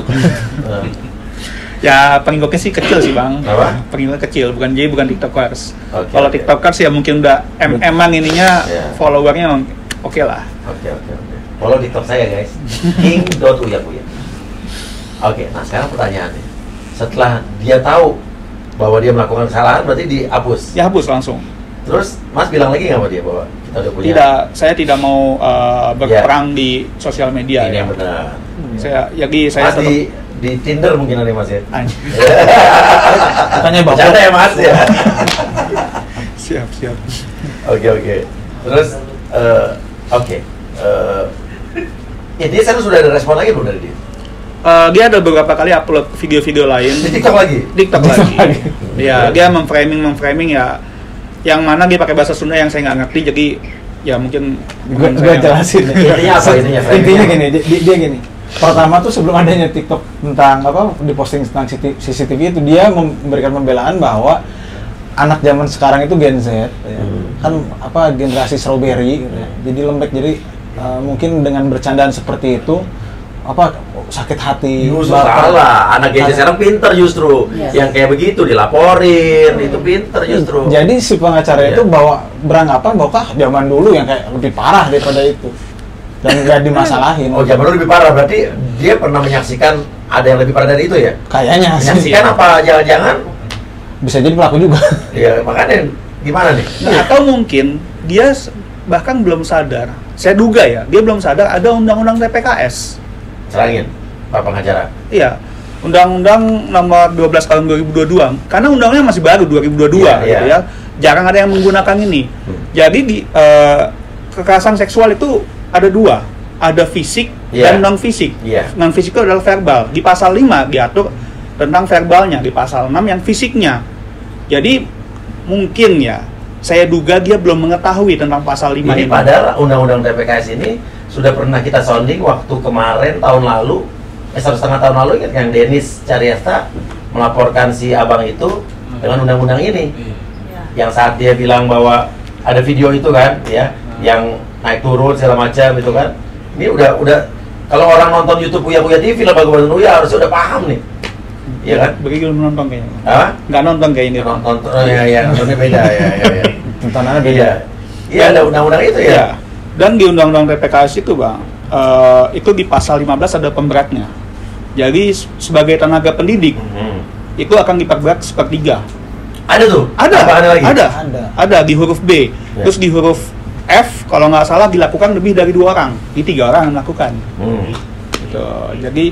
Ya pengikutnya sih kecil sih Bang. Apa? Pengikutnya kecil, bukan TikTokers. Oke, Kalau oke. TikTokers ya mungkin udah emang ininya Iya. followernya oke lah. Oke. Follow TikTok saya guys. king.uyakuya. Oke, nah sekarang pertanyaannya. Setelah dia tahu bahwa dia melakukan kesalahan berarti dihapus. Ya hapus langsung. Terus Mas bilang lagi nggak sama dia bahwa kita udah punya Saya tidak mau berperang di sosial media. ini Ya. yang benar. Saya Mas di Tinder mungkin ada Mas ya. Anjir. Tanya bapak. Bercanda ya Mas ya. Siap. Oke. Terus oke. Ini saya sudah ada respon lagi belum dari dia? Dia ada beberapa kali upload video-video lain. Di TikTok lagi? TikTok lagi. Ya, dia memframing ya yang mana dia pakai bahasa Sunda yang saya nggak ngerti, jadi ya mungkin Gue jelasin. Intinya apa intinya? Intinya gini, dia gini. Pertama tuh sebelum adanya TikTok tentang diposting tentang CCTV itu dia memberikan pembelaan bahwa anak zaman sekarang itu Gen Z, ya. Kan apa generasi strawberry, gitu ya. Jadi lembek. Jadi mungkin dengan bercandaan seperti itu apa sakit hati. Justru salah, anak Gen Z sekarang pinter justru. Yang kayak begitu dilaporin, itu pinter justru. Jadi si pengacara itu bawa beranggapan bahwa zaman dulu yang kayak lebih parah daripada itu dan nggak dimasalahin. Oh, zaman dulu lebih parah, berarti dia pernah menyaksikan ada yang lebih parah dari itu ya? Kayaknya sih. Menyaksikan apa jangan-jangan? Bisa jadi pelaku juga. Ya makanya gimana nih? Nah, atau mungkin dia bahkan belum sadar. Saya duga ya, dia belum sadar ada undang-undang TPKS. Serangin, Pak Pengacara. Iya, Undang-Undang Nomor 12 Tahun 2022. Karena undangnya masih baru 2022, gitu ya. Jarang ada yang menggunakan ini. Jadi di kekerasan seksual itu ada dua, ada fisik dan non fisik. Non fisik itu adalah verbal. Di pasal 5 diatur tentang verbalnya, di pasal 6 yang fisiknya. Jadi mungkin ya, saya duga dia belum mengetahui tentang pasal 5 ini. Padahal undang-undang TPKS ini sudah pernah kita sounding waktu kemarin tahun lalu, 1,5 tahun lalu, ingat yang Denis Cariasta melaporkan si abang itu dengan undang-undang ini. Yang saat dia bilang bahwa ada video itu kan, ya, yang naik turun segala macam itu kan. Ini udah kalau orang nonton YouTube Uya TV, Lembaga Uya harusnya udah paham nih. Iya kan? Bagi belum nonton kayaknya. Hah? Nggak nonton kayak ini. Nonton, nontonnya beda ya. Tontonannya beda. Iya, ada undang-undang itu ya. Dan di undang-undang TPKS itu Bang, itu di pasal 15 ada pemberatnya. Jadi sebagai tenaga pendidik, itu akan diperberat sepertiga. Ada tuh? Ada di huruf B. Terus di huruf F, kalau nggak salah dilakukan lebih dari 2 orang. Di 3 orang yang melakukan. Gitu. Jadi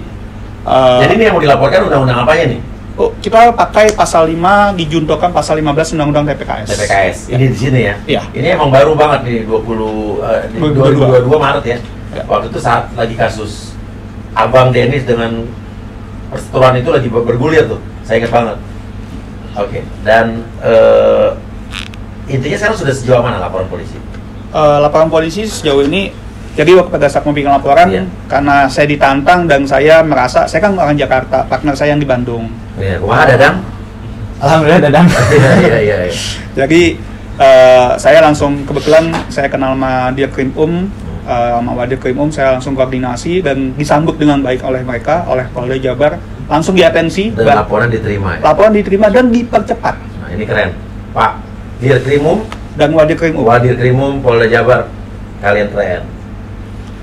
ini yang mau dilaporkan undang-undang apanya nih? Oh, kita pakai pasal 5 dijuntokan pasal 15 Undang-Undang TPKS. Ini di sini ya? Iya. Ini emang baru banget nih, 2022 Maret ya? Waktu itu saat lagi kasus Abang Denis dengan perseteruan itu lagi bergulir tuh, saya ingat banget. Oke, dan intinya sekarang sudah sejauh mana laporan polisi? Laporan polisi sejauh ini, jadi waktu pada saat membuat laporan, karena saya ditantang dan saya merasa, saya kan orang Jakarta, partner saya yang di Bandung. Wah, Dadang? Alhamdulillah Dadang. Iya. Jadi saya langsung, kebetulan saya kenal sama Dirkrimum, sama Wadirkrimum, saya langsung koordinasi dan disambut dengan baik oleh mereka, oleh Polda Jabar, langsung diatensi. Dan laporan diterima ya? Laporan diterima dan dipercepat. Nah, ini keren. Pak Dirkrimum dan Wadirkrimum. Wadirkrimum Polda Jabar, kalian keren.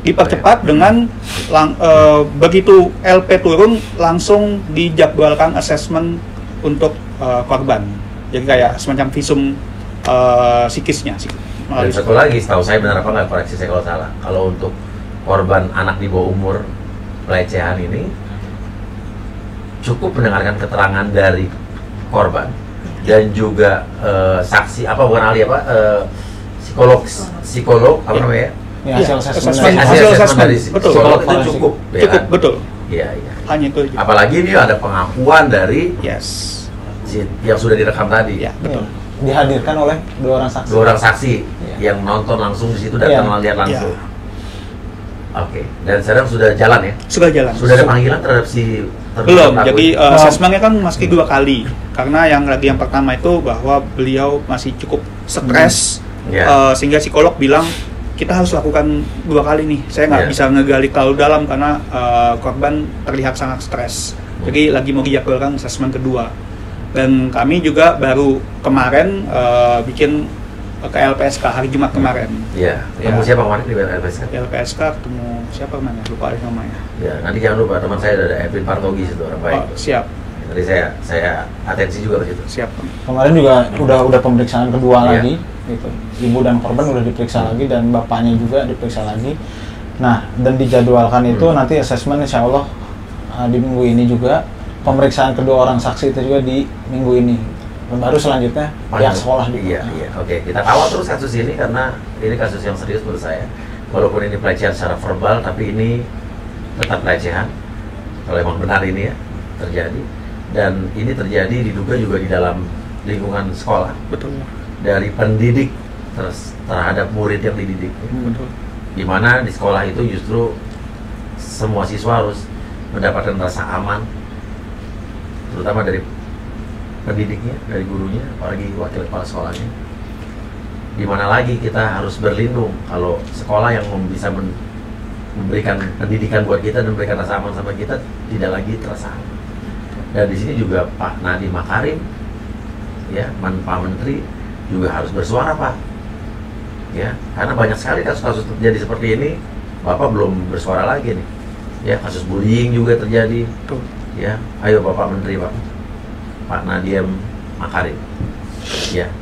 Dipercepat dengan begitu LP turun langsung dijadwalkan asesmen untuk korban. Jadi kayak semacam visum psikisnya. Dan satu lagi, setahu saya benar apa nggak, koreksi saya kalau salah. Kalau untuk korban anak di bawah umur pelecehan ini, cukup mendengarkan keterangan dari korban dan juga saksi psikolog apa namanya? Hasil asesmen dari psikolog itu cukup, betul. Iya. Hanya itu. Apalagi dia ada pengakuan dari yang sudah direkam tadi. Ya, betul. Dihadirkan oleh 2 orang saksi. 2 orang saksi yang nonton langsung di situ, datang lihat langsung. Oke. Dan sekarang sudah jalan ya? Sudah jalan. Sudah ada panggilan terhadap si belum. Jadi asesmennya kan masih 2 kali. Karena yang pertama itu bahwa beliau masih cukup stres, sehingga psikolog bilang kita harus lakukan 2 kali nih. Saya nggak bisa ngegali terlalu dalam karena korban terlihat sangat stres. Jadi lagi mau dijadwalkan asesmen kedua. Dan kami juga baru kemarin bikin ke LPSK hari Jumat kemarin. Iya. Ketemu siapa kemarin di LPSK? Di LPSK ketemu siapa namanya? Lupa deh namanya. Ya, nanti jangan lupa teman saya ada Edwin Partogi situ, orang baik. Oh, siap. Tadi saya atensi juga ke situ. Siap. Kemarin juga udah pemeriksaan kedua lagi, gitu. Ibu dan korban udah diperiksa lagi dan bapaknya juga diperiksa lagi. Nah, dan dijadwalkan itu nanti asesmen insya Allah di minggu ini juga. Pemeriksaan kedua orang saksi itu juga di minggu ini. Dan baru selanjutnya pihak sekolah juga. Iya. Oke, kita kawal terus kasus ini karena ini kasus yang serius menurut saya. Walaupun ini pelecehan secara verbal, tapi ini tetap pelecehan. Kalau emang benar ini ya terjadi. Dan ini terjadi diduga juga di dalam lingkungan sekolah. Betul. Dari pendidik terhadap murid yang dididik. Betul. Di mana di sekolah itu justru semua siswa harus mendapatkan rasa aman, terutama dari pendidiknya, dari gurunya, apalagi wakil kepala sekolahnya. Di mana lagi kita harus berlindung kalau sekolah yang bisa memberikan pendidikan buat kita dan memberikan rasa aman sama kita tidak lagi terasa aman. Dan di sini juga Pak Nadiem Makarim, ya, Pak Menteri juga harus bersuara, Pak. Ya, karena banyak sekali kasus-kasus terjadi seperti ini, Bapak belum bersuara lagi nih. Ya, kasus bullying juga terjadi. Ya, ayo Bapak Menteri, Pak Nadiem Makarim. Ya.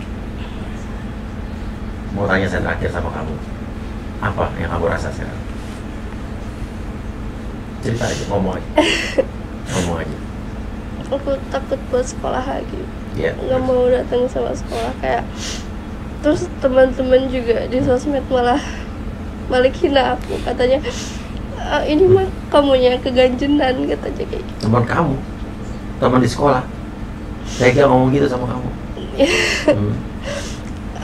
Mau tanya saya terakhir sama kamu. Apa yang kamu rasa sekarang? Cerita aja, ngomong aja. Ngomong aja. Aku takut buat sekolah lagi. Iya. Nggak mau datang sama sekolah kayak. Terus teman-teman juga di sosmed malah balik hina aku, katanya ini mah kamunya keganjenan, katanya kayak gitu. Teman kamu? Teman di sekolah? Tega ngomong gitu sama kamu?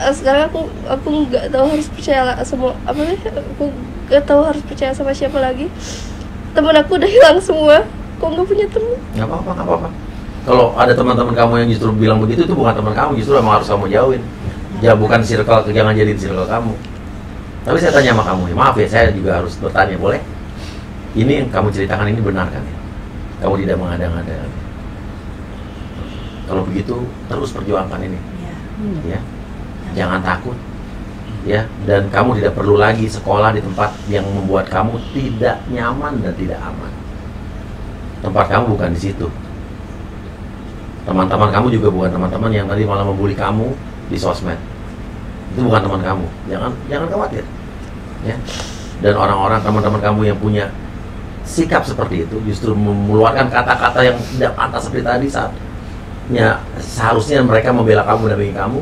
Sekarang aku nggak tahu harus percaya sama aku nggak tahu harus percaya sama siapa lagi. Teman aku udah hilang semua, kok nggak punya teman? Nggak apa-apa. Kalau ada teman-teman kamu yang justru bilang begitu, itu bukan teman kamu, justru emang harus kamu jauhin. Ya bukan circle, jangan jadi circle kamu. Tapi saya tanya sama kamu, ya, maaf ya, saya juga harus bertanya, boleh? Ini yang kamu ceritakan ini benar kan ya? Kamu tidak mengada-ngada. Kalau begitu, terus perjuangkan ini. Ya. Jangan takut, ya. Dan kamu tidak perlu lagi sekolah di tempat yang membuat kamu tidak nyaman dan tidak aman. Tempat kamu bukan di situ. Teman-teman kamu juga bukan teman-teman yang tadi malah membuli kamu di sosmed. Itu bukan teman kamu. Jangan khawatir, ya. Dan orang-orang teman-teman kamu yang punya sikap seperti itu justru mengeluarkan kata-kata yang tidak pantas seperti tadi saatnya seharusnya mereka membela kamu dan bagi kamu.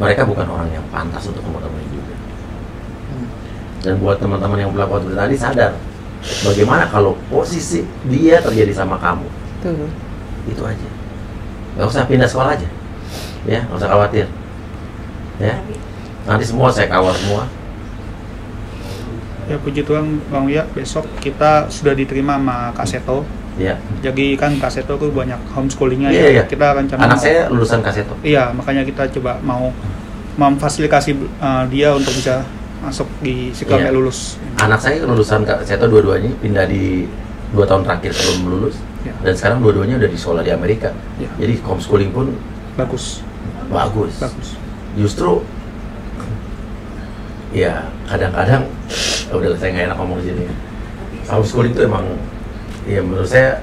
Mereka bukan orang yang pantas untuk teman-teman juga. Dan buat teman-teman yang berlaku seperti tadi, sadar bagaimana kalau posisi dia terjadi sama kamu. Itu aja. Gak usah pindah sekolah aja. Ya, gak usah khawatir. Ya. Nanti semua saya kawal semua. Ya puji Tuhan Bang Wia, besok kita sudah diterima sama Kak Seto. Iya. Jadi kan Kak Seto tuh banyak homeschoolingnya Iya. Kita rencana anak saya lulusan Kak Seto. Iya, makanya kita coba mau memfasilitasi dia untuk bisa masuk di sekolah Iya. lulus. Anak saya lulusan Kak Seto dua-duanya, pindah di 2 tahun terakhir sebelum lulus. Iya. Dan sekarang dua-duanya udah di sekolah di Amerika. Iya. Jadi homeschooling pun Bagus. Justru ya kadang-kadang udah saya nggak enak ngomong di sini. Homeschooling itu emang ya menurut saya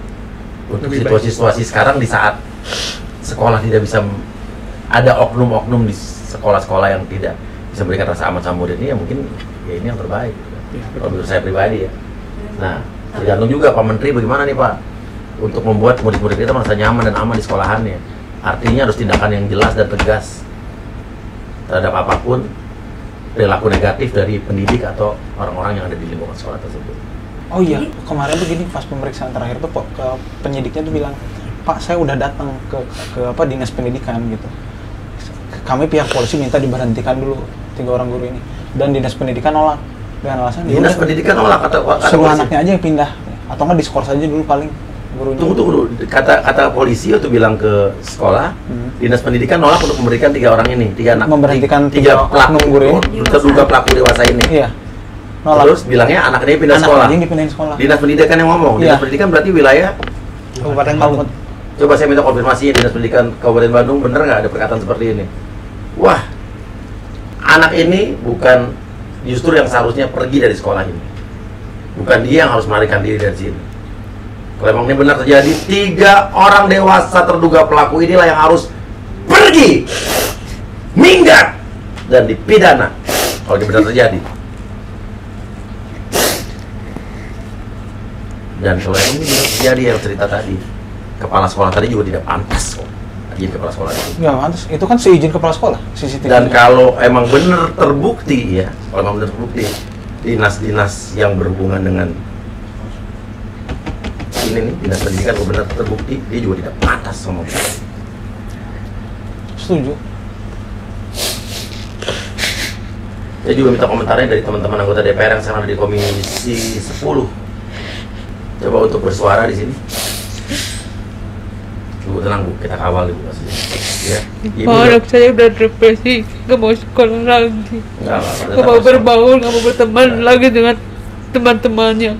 untuk situasi-situasi sekarang di saat sekolah tidak bisa, ada oknum-oknum di sekolah-sekolah yang tidak bisa memberikan rasa aman sama murid ini, ya mungkin ya ini yang terbaik. Kalau menurut saya pribadi ya. Nah, tergantung juga Pak Menteri bagaimana nih Pak untuk membuat murid-murid kita merasa nyaman dan aman di sekolahannya. Artinya harus tindakan yang jelas dan tegas terhadap apapun perilaku negatif dari pendidik atau orang-orang yang ada di lingkungan sekolah tersebut. Oh iya, kemarin tuh gini pas pemeriksaan terakhir tuh ke penyidiknya tuh bilang, Pak saya udah datang ke dinas pendidikan gitu. Kami pihak polisi minta diberhentikan dulu 3 orang guru ini, dan dinas pendidikan nolak dengan alasan dinas pendidikan nolak atau suruh anaknya aja yang pindah, atau nggak diskors aja dulu paling gurunya. Tunggu, kata polisi itu bilang ke sekolah, dinas pendidikan nolak untuk memberikan 3 orang ini, 3 anak, memberhentikan 3 pelaku guru ini, terduga pelaku dewasa ini. Iya. Nolak. Terus bilangnya anak ini pindah sekolah. Anak dipindahin sekolah. Dinas pendidikan yang ngomong. Dinas pendidikan berarti wilayah Kabupaten Bandung. Coba saya minta konfirmasi Dinas Pendidikan Kabupaten Bandung, bener nggak ada perkataan seperti ini? Wah, anak ini bukan justru yang seharusnya pergi dari sekolah ini. Bukan dia yang harus melarikan diri dari sini. Kalau memang ini benar terjadi, 3 orang dewasa terduga pelaku inilah yang harus pergi, minggat, dan dipidana kalau ini benar terjadi. Dan kalau ini benar terjadi yang cerita tadi, kepala sekolah tadi juga tidak pantas kok. Izin kepala sekolah itu. Nggak pantas, itu kan seizin kepala sekolah, CCTV. Dan kalau emang benar terbukti ya, kalau emang benar terbukti, dinas-dinas yang berhubungan dengan ini nih, dinas pendidikan kalau benar terbukti, dia juga tidak pantas sama kita. Setuju. Saya juga minta komentarnya dari teman-teman anggota DPR yang sekarang ada di Komisi 10. Coba untuk bersuara di sini. Bu, tenang Bu, kita kawal Ibu kasusnya. Ya. Ibu Anak saya udah depresi, nggak mau sekolah lagi, nggak mau berbaur, nggak mau berteman lagi dengan teman-temannya.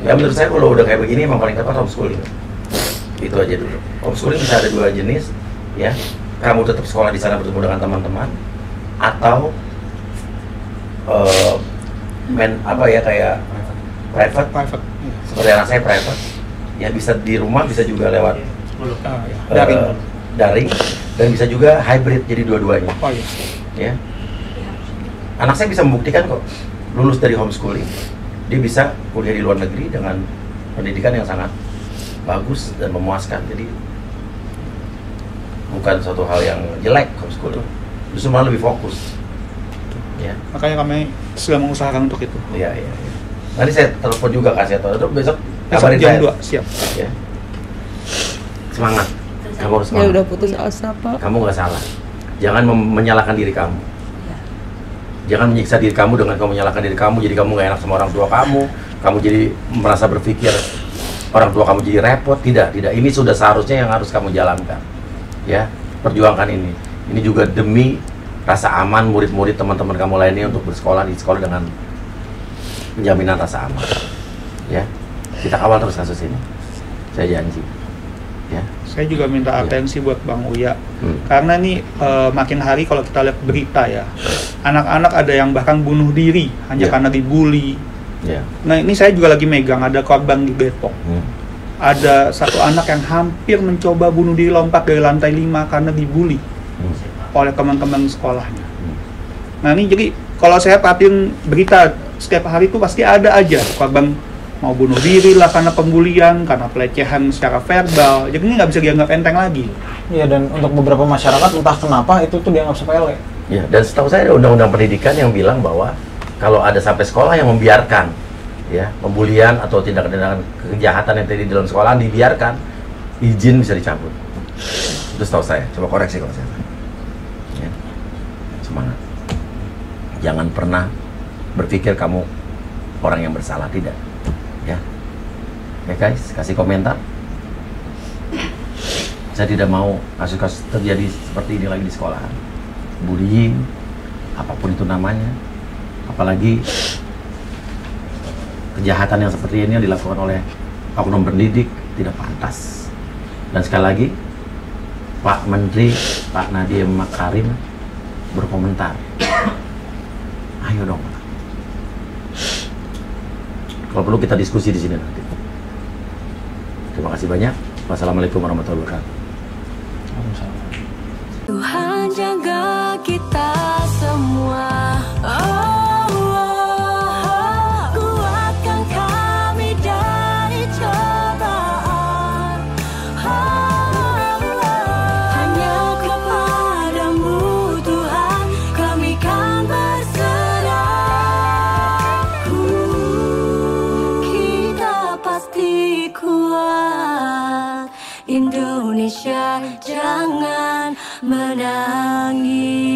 Ya menurut saya kalau udah kayak begini emang paling tepat homeschooling. Itu aja dulu. Homeschooling bisa ada 2 jenis, ya. Kamu tetap sekolah di sana bertemu dengan teman-teman, atau kayak private. Seperti anak saya private, ya bisa di rumah, bisa juga lewat daring, dan bisa juga hybrid, jadi dua-duanya. Ya. Anak saya bisa membuktikan kok, lulus dari homeschooling, dia bisa kuliah di luar negeri dengan pendidikan yang sangat bagus dan memuaskan. Jadi bukan suatu hal yang jelek homeschooling, justru malah lebih fokus. Ya. Makanya kami sedang mengusahakan untuk itu. Iya. Nanti saya telepon juga kasih tahu, besok kabarin jam saya. 2, siap. Ya. Semangat. Kamu harus Ya semangat. udah putus asa Pak. Kamu nggak salah. Jangan menyalahkan diri kamu. Jangan menyiksa diri kamu dengan kamu menyalahkan diri kamu, jadi kamu nggak enak sama orang tua kamu. Kamu jadi merasa berpikir orang tua kamu jadi repot. Tidak. Ini sudah seharusnya yang harus kamu jalankan. Ya, perjuangkan ini. Ini juga demi rasa aman murid-murid teman-teman kamu lainnya untuk bersekolah di sekolah dengan penjaminan rasa aman. Ya, kita kawal terus kasus ini. Saya janji. Ya. Saya juga minta atensi buat Bang Uya, karena nih makin hari kalau kita lihat berita ya, anak-anak ada yang bahkan bunuh diri hanya karena dibully. Nah ini saya juga lagi megang, ada korban di Depok. Ada satu anak yang hampir mencoba bunuh diri, lompat dari lantai 5 karena dibully oleh teman-teman sekolahnya. Nah ini jadi kalau saya perhatiin berita setiap hari itu pasti ada aja korban mau bunuh diri lah karena pembulian, karena pelecehan secara verbal. Jadi ini nggak bisa dianggap enteng lagi. Iya, dan untuk beberapa masyarakat entah kenapa itu tuh dianggap sepele. Ya, dan setahu saya ada undang-undang pendidikan yang bilang bahwa kalau ada sampai sekolah yang membiarkan ya pembulian atau tindakan-tindakan kejahatan yang terjadi di dalam sekolah dibiarkan, izin bisa dicabut. Itu setahu saya. Coba koreksi kalau saya salah. Ya. Semangat. Jangan pernah berpikir kamu orang yang bersalah, tidak. Ya. Oke guys, kasih komentar. Saya tidak mau kasus-kasus terjadi seperti ini lagi di sekolah. Bullying, apapun itu namanya. Apalagi kejahatan yang seperti ini yang dilakukan oleh oknum pendidik, tidak pantas. Dan sekali lagi, Pak Menteri, Pak Nadiem Makarim berkomentar. Ayo dong. Kalau perlu kita diskusi di sini nanti. Terima kasih banyak. Wassalamualaikum warahmatullahi wabarakatuh. Tuhan jaga kita semua. Kuatkan kami dari cobaan. Hanya kepadamu Tuhan kami kan berserah. Kita pasti kuat. Indonesia jangan menangis.